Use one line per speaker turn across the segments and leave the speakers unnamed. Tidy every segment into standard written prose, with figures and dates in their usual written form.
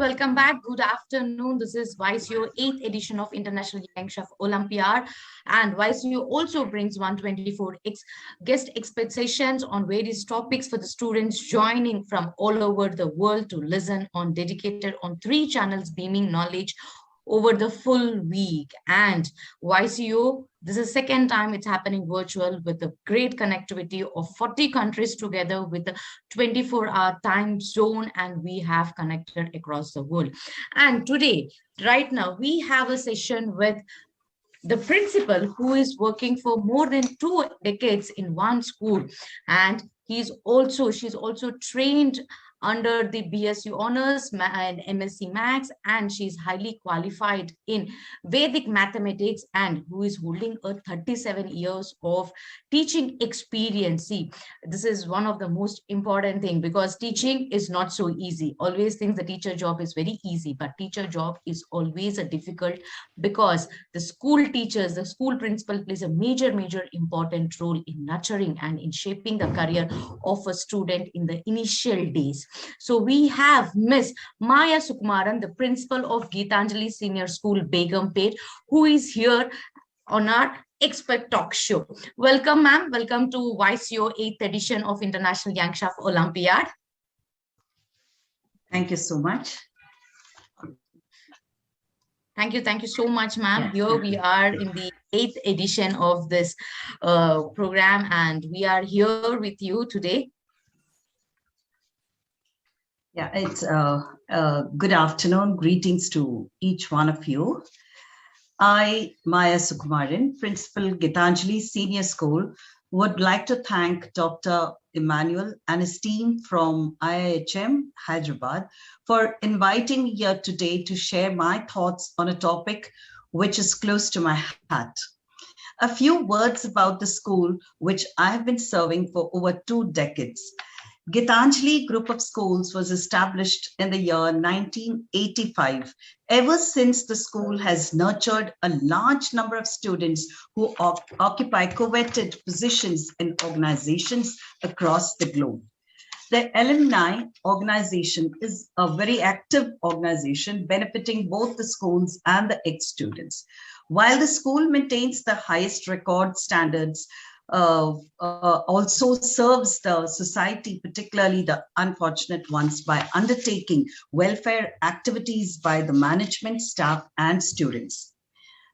welcome back. Good afternoon. This is YCO 8th edition of International Young Chef Olympiad, and YCO also brings 124 guest expectations on various topics for the students joining from all over the world to listen on dedicated on 3 channels beaming knowledge over the full week. And YCO, this is second time it's happening virtual with a great connectivity of 40 countries together with a 24-hour time zone, and we have connected across the world. And today, right now, we have a session with the principal who is working for more than 2 decades in one school, and she's also trained under the BSc Honors and MSc Maths, and she's highly qualified in Vedic mathematics and who is holding a 37 years of teaching experience. See, this is one of the most important thing, because teaching is not so easy. Always think the teacher job is very easy, but teacher job is always a difficult, because the school teachers, the school principal plays a major important role in nurturing and in shaping the career of a student in the initial days. So we have Miss Maya Sukumaran, the principal of Gitanjali Senior School, Begumpet, who is here on our Expert Talk Show. Welcome, ma'am. Welcome to YCO 8th edition of International Young Chef Olympiad.
Thank you so much.
Thank you so much, ma'am. Here we are in the 8th edition of this program, and we are here with you today.
Yeah, it's good afternoon. Greetings to each one of you. I, Maya Sukumaran, Principal Gitanjali Senior School, would like to thank Dr. Emmanuel and his team from IIHM Hyderabad for inviting me here today to share my thoughts on a topic which is close to my heart. A few words about the school which I have been serving for over 2 decades. Gitanjali Group of Schools was established in the year 1985. Ever since, the school has nurtured a large number of students who occupy coveted positions in organizations across the globe. The alumni organization is a very active organization benefiting both the schools and the ex-students. While the school maintains the highest record standards, also serves the society, particularly the unfortunate ones, by undertaking welfare activities by the management, staff, and students.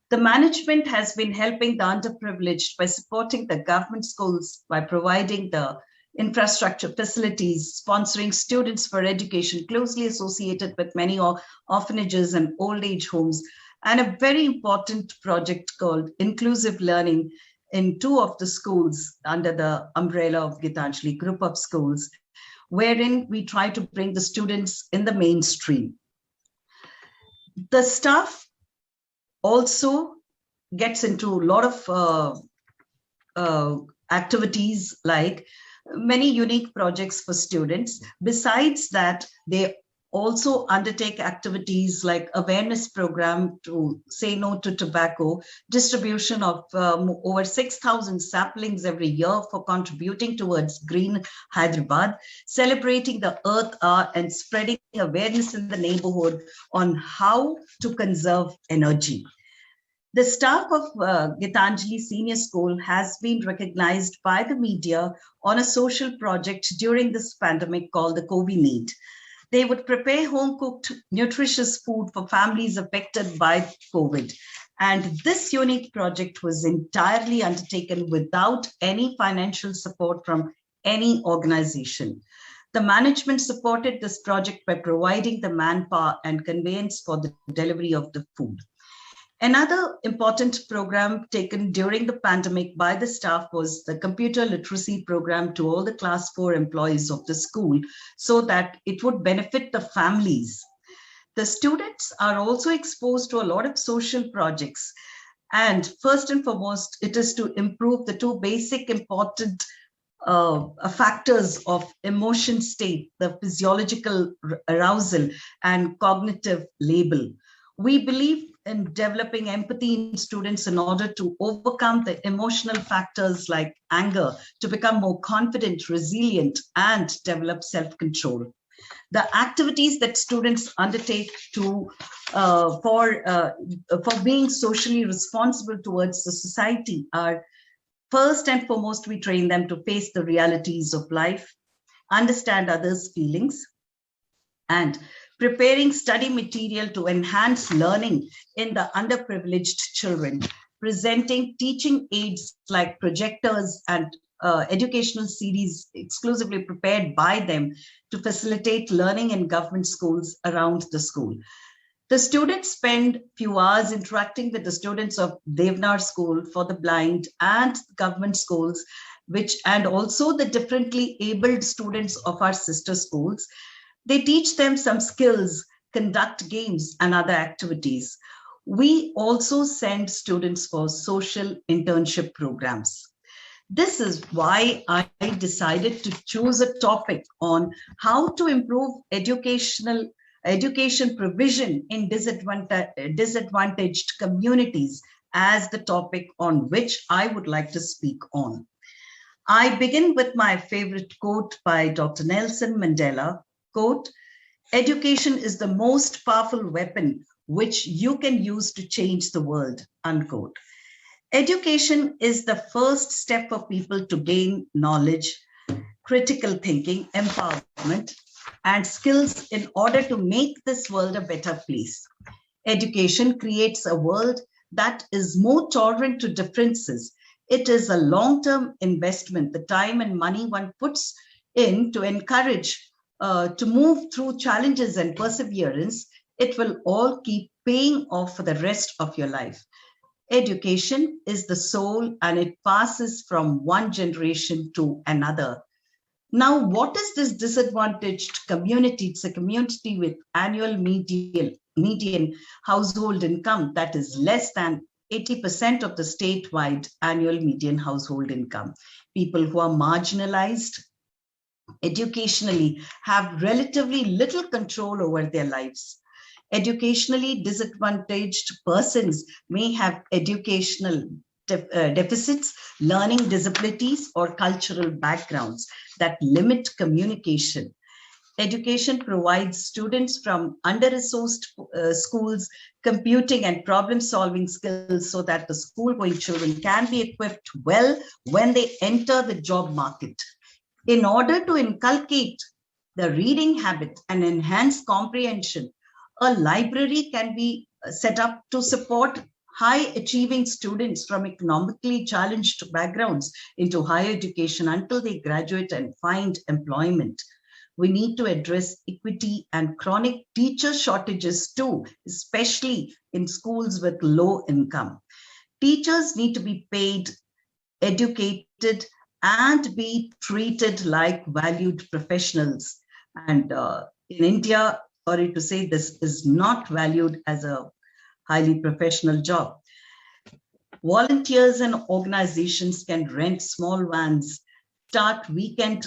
The management has been helping the underprivileged by supporting the government schools by providing the infrastructure facilities, sponsoring students for education closely associated with many orphanages and old age homes, and a very important project called Inclusive Learning in 2 of the schools under the umbrella of Gitanjali Group of Schools, wherein we try to bring the students in the mainstream. The staff also gets into a lot of activities, like many unique projects for students. Besides that, they also undertake activities like awareness program to say no to tobacco, distribution of over 6,000 saplings every year for contributing towards Green Hyderabad, celebrating the Earth Hour and spreading awareness in the neighborhood on how to conserve energy. The staff of Gitanjali Senior School has been recognized by the media on a social project during this pandemic called the COVID Need. They would prepare home-cooked, nutritious food for families affected by COVID. And this unique project was entirely undertaken without any financial support from any organization. The management supported this project by providing the manpower and conveyance for the delivery of the food. Another important program taken during the pandemic by the staff was the computer literacy program to all the class 4 employees of the school, so that it would benefit the families. The students are also exposed to a lot of social projects. And first and foremost, it is to improve the 2 basic important factors of emotion state, the physiological arousal and cognitive label. We believe in developing empathy in students in order to overcome the emotional factors like anger, to become more confident, resilient, and develop self-control. The activities that students undertake for being socially responsible towards the society are, first and foremost, we train them to face the realities of life, understand others' feelings, and preparing study material to enhance learning in the underprivileged children, presenting teaching aids like projectors and educational series exclusively prepared by them to facilitate learning in government schools around the school. The students spend few hours interacting with the students of Devnar School for the Blind and government schools, and also the differently abled students of our sister schools. They teach them some skills, conduct games and other activities. We also send students for social internship programs. This is why I decided to choose a topic on how to improve education provision in disadvantaged communities as the topic on which I would like to speak on. I begin with my favorite quote by Dr. Nelson Mandela. Quote, "Education is the most powerful weapon which you can use to change the world," unquote. Education is the first step for people to gain knowledge, critical thinking, empowerment, and skills in order to make this world a better place. Education creates a world that is more tolerant to differences. It is a long-term investment, the time and money one puts in to encourage to move through challenges and perseverance. It will all keep paying off for the rest of your life. Education is the soul and it passes from one generation to another. Now, what is this disadvantaged community? It's a community with annual median household income that is less than 80% of the statewide annual median household income. People who are marginalized educationally have relatively little control over their lives. Educationally disadvantaged persons may have educational deficits, learning disabilities, or cultural backgrounds that limit communication. Education provides students from under-resourced schools computing and problem-solving skills so that the school-going children can be equipped well when they enter the job market. In order to inculcate the reading habit and enhance comprehension, a library can be set up to support high achieving students from economically challenged backgrounds into higher education until they graduate and find employment. We need to address equity and chronic teacher shortages too, especially in schools with low income. Teachers need to be paid, educated, and be treated like valued professionals. And in India, sorry to say, this is not valued as a highly professional job. Volunteers and organizations can rent small vans, start weekend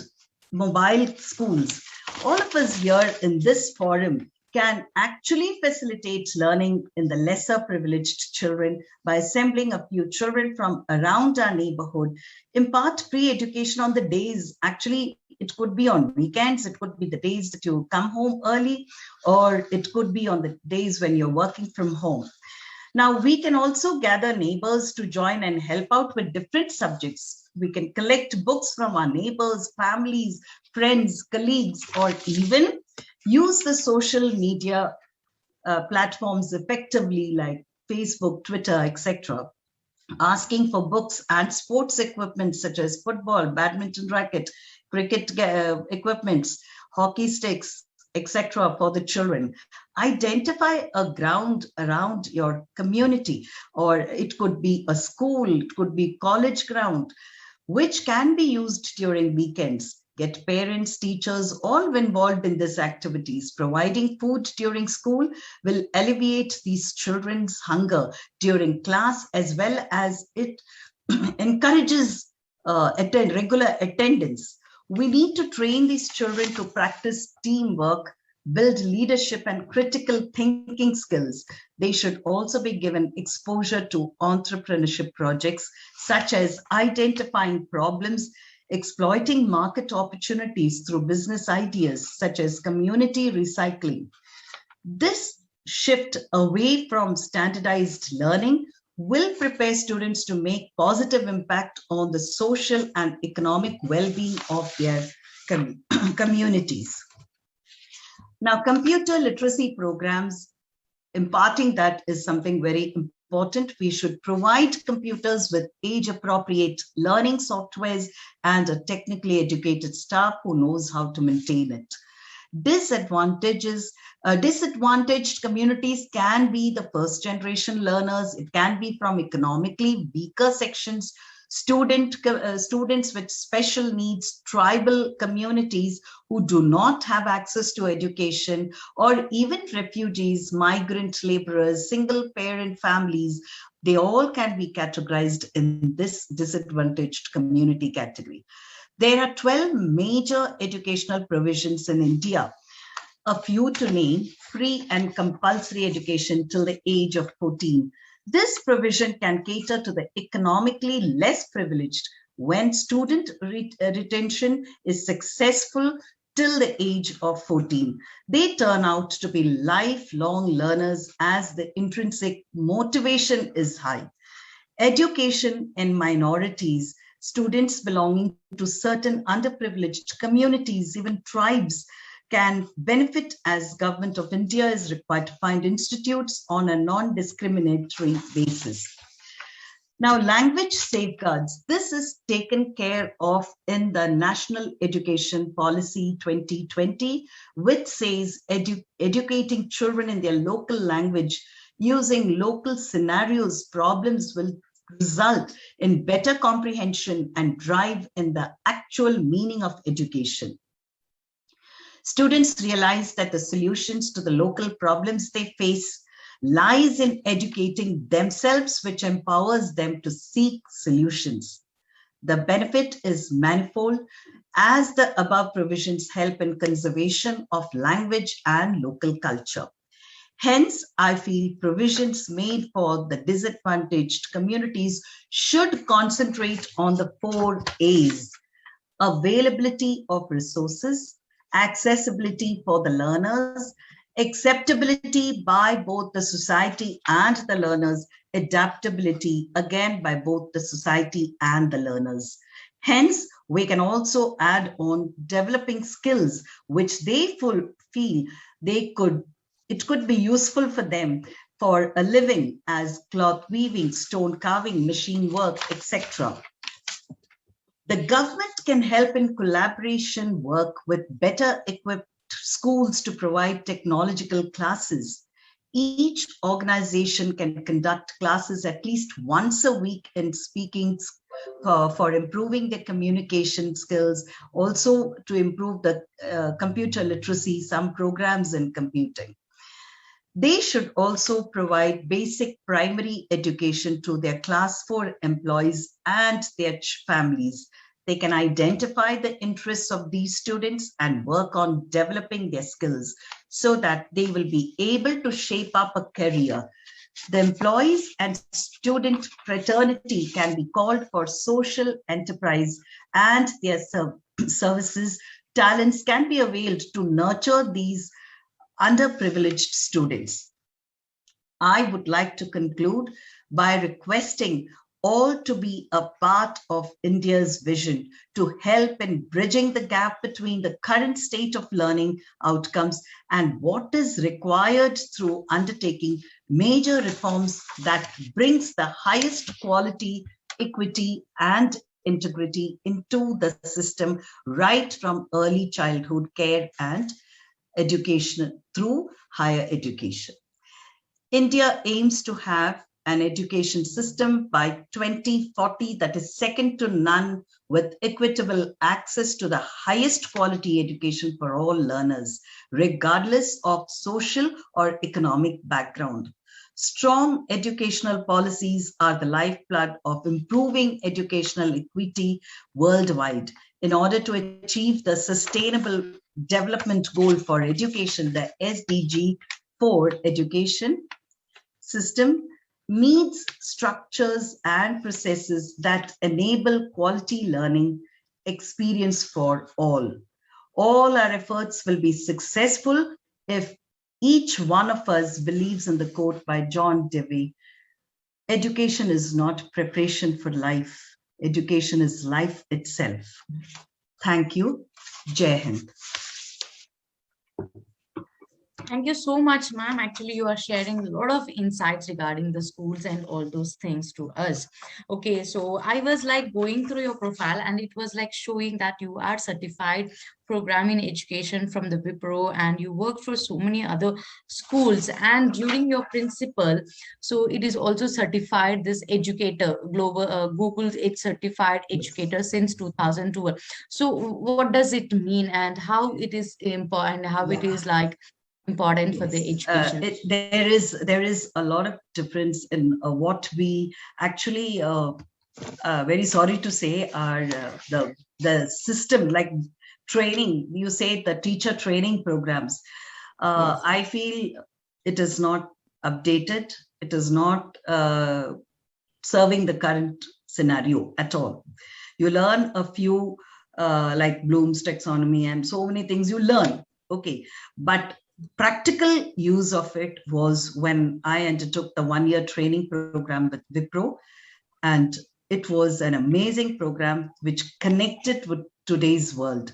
mobile schools. All of us here in this forum can actually facilitate learning in the lesser privileged children by assembling a few children from around our neighborhood, impart pre-education on the days. Actually, it could be on weekends, it could be the days that you come home early, or it could be on the days when you're working from home. Now, we can also gather neighbors to join and help out with different subjects. We can collect books from our neighbors, families, friends, colleagues, or even use the social media platforms effectively like Facebook, Twitter, etc. Asking for books and sports equipment such as football, badminton racket, cricket equipments, hockey sticks, etc. for the children. Identify a ground around your community, or it could be a school, it could be college ground, which can be used during weekends. Get parents, teachers, all involved in these activities. Providing food during school will alleviate these children's hunger during class, as well as it encourages regular attendance. We need to train these children to practice teamwork, build leadership and critical thinking skills. They should also be given exposure to entrepreneurship projects, such as identifying problems, exploiting market opportunities through business ideas such as community recycling. This shift away from standardized learning will prepare students to make positive impact on the social and economic well-being of their communities. Now, computer literacy programs, imparting that is something very important. We should provide computers with age-appropriate learning softwares and a technically educated staff who knows how to maintain it. Disadvantaged communities can be the first generation learners. It can be from economically weaker sections, students with special needs, tribal communities who do not have access to education, or even refugees, migrant laborers, single parent families. They all can be categorized in this disadvantaged community category. There are 12 major educational provisions in India. A few to name: free and compulsory education till the age of 14. This provision can cater to the economically less privileged when student retention is successful till the age of 14. They turn out to be lifelong learners as the intrinsic motivation is high. Education in minorities, students belonging to certain underprivileged communities, even tribes, can benefit as Government of India is required to find institutes on a non-discriminatory basis. Now, language safeguards. This is taken care of in the National Education Policy 2020, which says educating children in their local language using local scenarios, problems will result in better comprehension and drive in the actual meaning of education. Students realize that the solutions to the local problems they face lies in educating themselves, which empowers them to seek solutions. The benefit is manifold, as the above provisions help in conservation of language and local culture. Hence, I feel provisions made for the disadvantaged communities should concentrate on the 4 A's: availability of resources, accessibility for the learners, acceptability by both the society and the learners, adaptability again by both the society and the learners. Hence, we can also add on developing skills which they feel it could be useful for them for a living, as cloth weaving, stone carving, machine work, etc. The government can help in collaboration work with better equipped schools to provide technological classes. Each organization can conduct classes at least once a week in speaking for improving their communication skills, also to improve the computer literacy, some programs in computing. They should also provide basic primary education to their class 4 employees and their families. They can identify the interests of these students and work on developing their skills so that they will be able to shape up a career. The employees and student fraternity can be called for social enterprise, and their services, talents can be availed to nurture these underprivileged students. I would like to conclude by requesting all to be a part of India's vision to help in bridging the gap between the current state of learning outcomes and what is required through undertaking major reforms that brings the highest quality, equity, and integrity into the system right from early childhood care and education through higher education. India aims to have an education system by 2040 that is second to none, with equitable access to the highest quality education for all learners, regardless of social or economic background. Strong educational policies are the lifeblood of improving educational equity worldwide. In order to achieve the Sustainable Development Goal for Education, the SDG 4 education system needs structures and processes that enable quality learning, experience for all. All our efforts will be successful if each one of us believes in the quote by John Dewey: education is not preparation for life. Education is life itself. Thank you. Jai Hind.
Thank you so much, ma'am. Actually, you are sharing a lot of insights regarding the schools and all those things to us. Okay, so I was like going through your profile and it was like showing that you are certified program in education from the Wipro and you work for so many other schools. And during your principal, so it is also certified this educator, global Google's it certified educator since 2012. So what does it mean and how it is important, how it is like important for the
Yes,
education?
there is a lot of difference in what we actually. Very sorry to say, are the system like training. You say the teacher training programs.
Yes.
I feel it is not updated. It is not serving the current scenario at all. You learn a few like Bloom's taxonomy and so many things you learn. Okay, but practical use of it was when I undertook the 1-year training program with Wipro, and it was an amazing program which connected with today's world.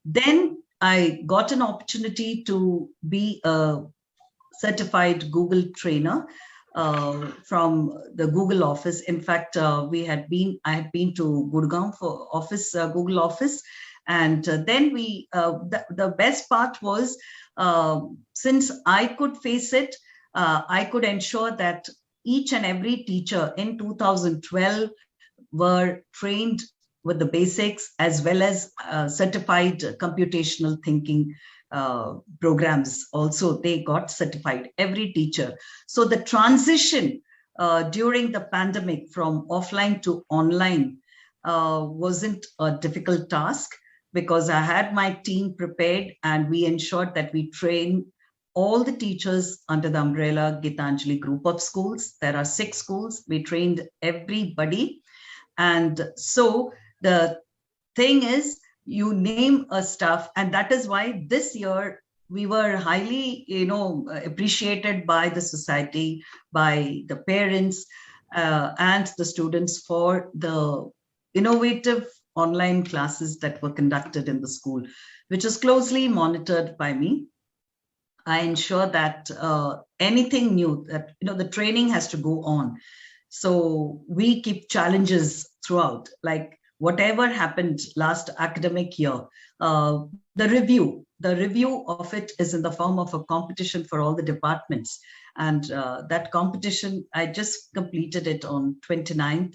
Then I got an opportunity to be a certified Google trainer from the Google office. In fact, I had been to Gurgaon for office, Google office. And then the best part was, since I could face it, I could ensure that each and every teacher in 2012 were trained with the basics as well as certified computational thinking programs. Also, they got certified, every teacher. So the transition during the pandemic from offline to online wasn't a difficult task, because I had my team prepared and we ensured that we train all the teachers under the umbrella Gitanjali group of schools. There are 6 schools. We trained everybody. And so the thing is, you name a stuff, and that is why this year we were highly, appreciated by the society, by the parents, and the students for the innovative online classes that were conducted in the school, which is closely monitored by me. I ensure that anything new, that the training has to go on. So we keep challenges throughout, like whatever happened last academic year, the review of it is in the form of a competition for all the departments. And that competition, I just completed it on 29th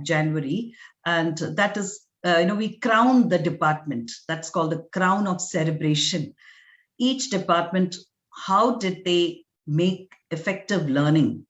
January. And that is, we crown the department. That's called the crown of celebration. Each department, how did they make effective learning?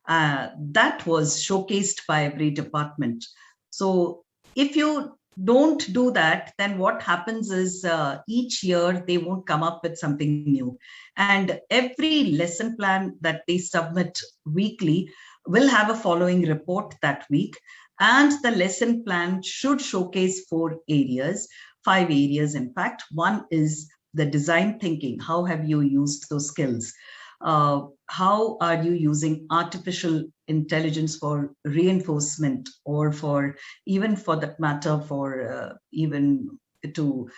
That was showcased by every department. So if you don't do that, then what happens is each year they won't come up with something new. And every lesson plan that they submit weekly will have a following report that week. And the lesson plan should showcase 4 areas, 5 areas, in fact. One is the design thinking. How have you used those skills? How are you using artificial intelligence for reinforcement, or for even for that matter, for even to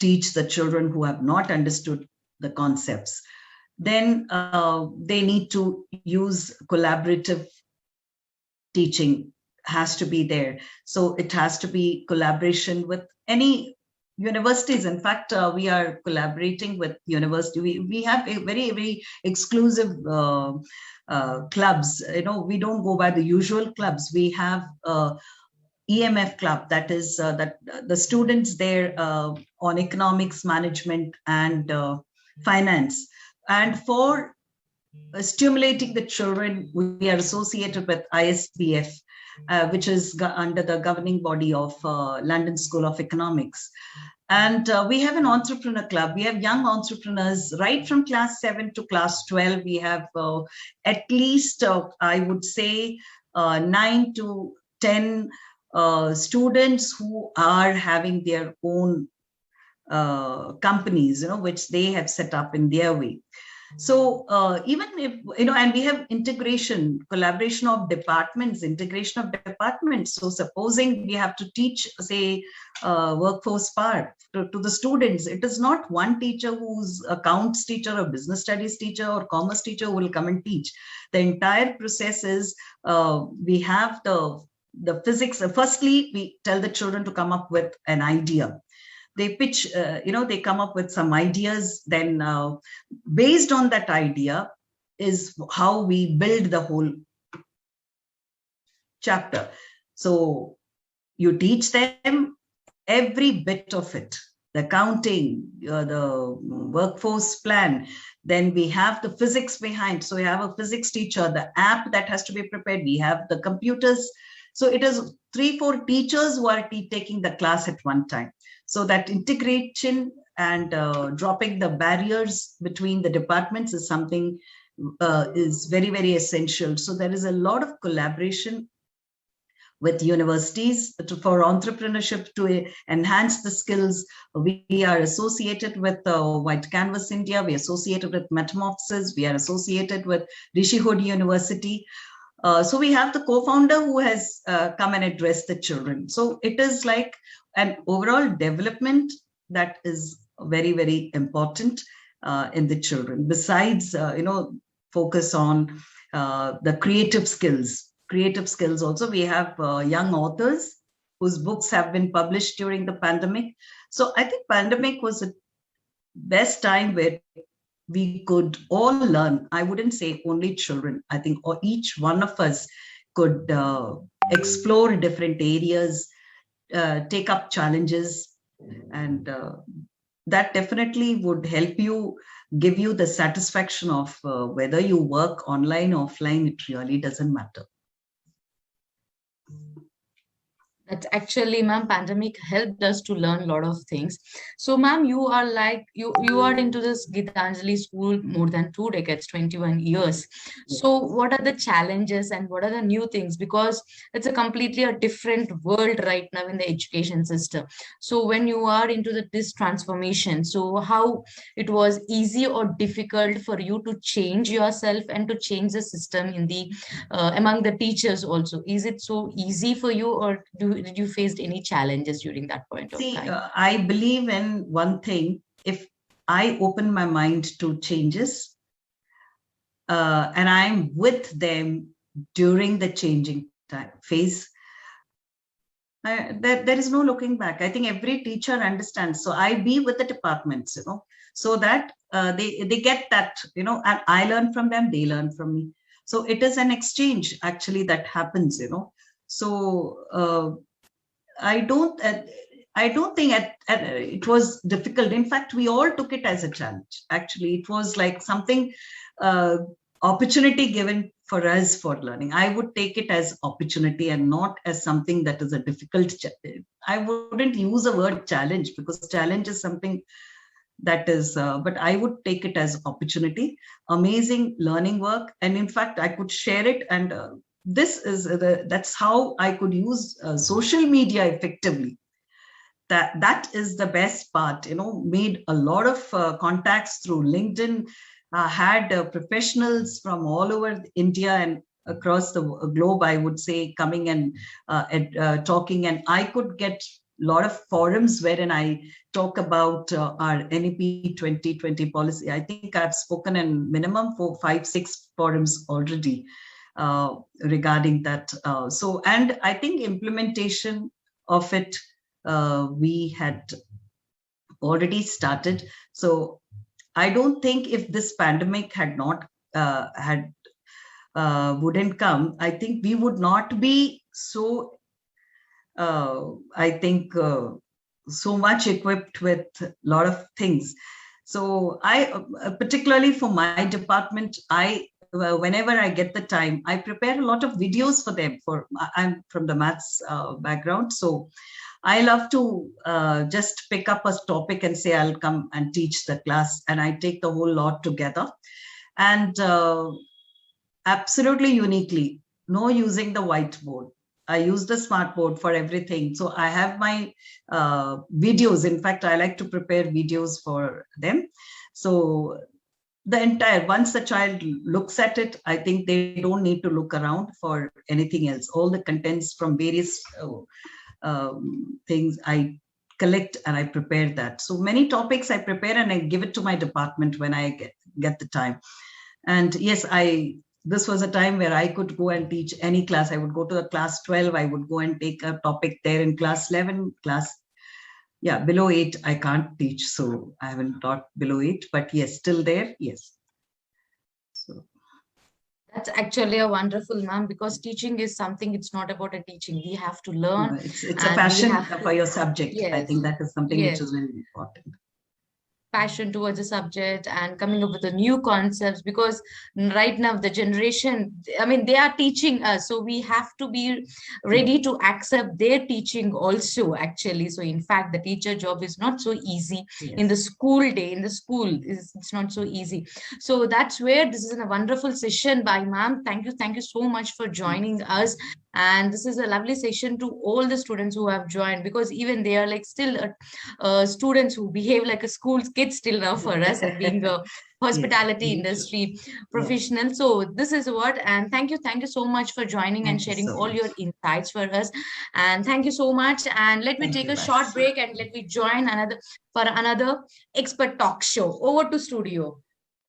teach the children who have not understood the concepts? Then they need to use collaborative teaching, has to be there. So it has to be collaboration with any universities. In fact, we are collaborating with university. We have a very, very exclusive clubs. We don't go by the usual clubs. We have EMF club, that is that the students there on economics, management, and finance. And for stimulating the children, we are associated with ISBF, which is under the governing body of London School of Economics. And we have an entrepreneur club. We have young entrepreneurs right from class 7 to class 12. We have at least, I would say, 9 to 10 students who are having their own companies, which they have set up in their way. So even if, and we have collaboration of departments, integration of departments. So supposing we have to teach, say, workforce part to the students, it is not one teacher who's accounts teacher or business studies teacher or commerce teacher who will come and teach. The entire process is we have the physics. Firstly, we tell the children to come up with an idea. They pitch, they come up with some ideas. Then based on that idea is how we build the whole chapter. So you teach them every bit of it, the accounting, the workforce plan. Then we have the physics behind. So we have a physics teacher, the app that has to be prepared. We have the computers. So it is 3-4 teachers who are taking the class at one time. So that integration and dropping the barriers between the departments is something is very, very essential. So there is a lot of collaboration with universities for entrepreneurship to enhance the skills. We are associated with White Canvas India. We are associated with Metamorphosis. We are associated with Rishi Hood University. So we have the co-founder who has come and addressed the children. So it is like an overall development that is very, very important in the children. Besides, focus on the creative skills. Creative skills also. We have young authors whose books have been published during the pandemic. So I think pandemic was the best time where we could all learn. I wouldn't say only children. I think each one of us could explore different areas, take up challenges, and that definitely would help you, give you the satisfaction of whether you work online, offline, it really doesn't matter.
That's actually, ma'am, pandemic helped us to learn a lot of things. So, ma'am, you are like, you are into this Gitanjali school more than 2 decades, 21 years. So what are the challenges and what are the new things? Because it's a completely a different world right now in the education system. So when you are into this transformation, so how it was easy or difficult for you to change yourself and to change the system in the among the teachers also? Is it so easy for you, or did you face any challenges during that point of time?
I believe in one thing. If I open my mind to changes and I'm with them during the changing phase, there is no looking back. I think every teacher understands. So I be with the departments, so that they get that, and I learn from them, they learn from me. So it is an exchange actually that happens, So I don't think it was difficult. In fact, we all took it as a challenge. Actually, it was like something opportunity given for us for learning. I would take it as opportunity and not as something that is a difficult. I wouldn't use the word challenge, because challenge is something that is, but I would take it as opportunity. Amazing learning work, and in fact, I could share it, and that's how I could use social media effectively. That is the best part. Made a lot of contacts through LinkedIn. Had professionals from all over India and across the globe, I would say, coming and talking, and I could get a lot of forums wherein I talk about our NEP 2020 policy. I think I've spoken in minimum for 5-6 forums already regarding that. And I think implementation of it, we had already started. So I don't think if this pandemic had not wouldn't come, I think we would not be so, so much equipped with a lot of things. So I, particularly for my department, whenever I get the time, I prepare a lot of videos for them. I'm from the maths background, so I love to just pick up a topic and say I'll come and teach the class, and I take the whole lot together. And absolutely uniquely, no using the whiteboard. I use the smart board for everything. So I have my videos. In fact, I like to prepare videos for them. So the entire, once the child looks at it, I think they don't need to look around for anything else. All the contents from various things I collect and I prepare that. So many topics I prepare and I give it to my department when I get the time. And yes, this was a time where I could go and teach any class. I would go to the class 12. I would go and take a topic there in class 11, below 8, I can't teach. So I haven't taught below 8, but yes, still there. Yes. So
that's actually a wonderful, ma'am, because teaching is something, it's not about a teaching. We have to learn.
It's a passion for your subject.
Yes,
I think that is something which is very important.
Passion towards the subject and coming up with the new concepts, because right now the generation, I mean, they are teaching us, so we have to be ready to accept their teaching also, actually. So in fact, the teacher job is not so easy. In the school day, in the school, it's not so easy. So that's where this is a wonderful session by ma'am. Thank you so much for joining us. And this is a lovely session to all the students who have joined, because even they are like still students who behave like a school kids still now for us, and being a hospitality industry professional. So this is what, and thank you so much for joining and sharing all your insights for us. And thank you so much. And let me take a short break and let me join another expert talk show. Over to studio.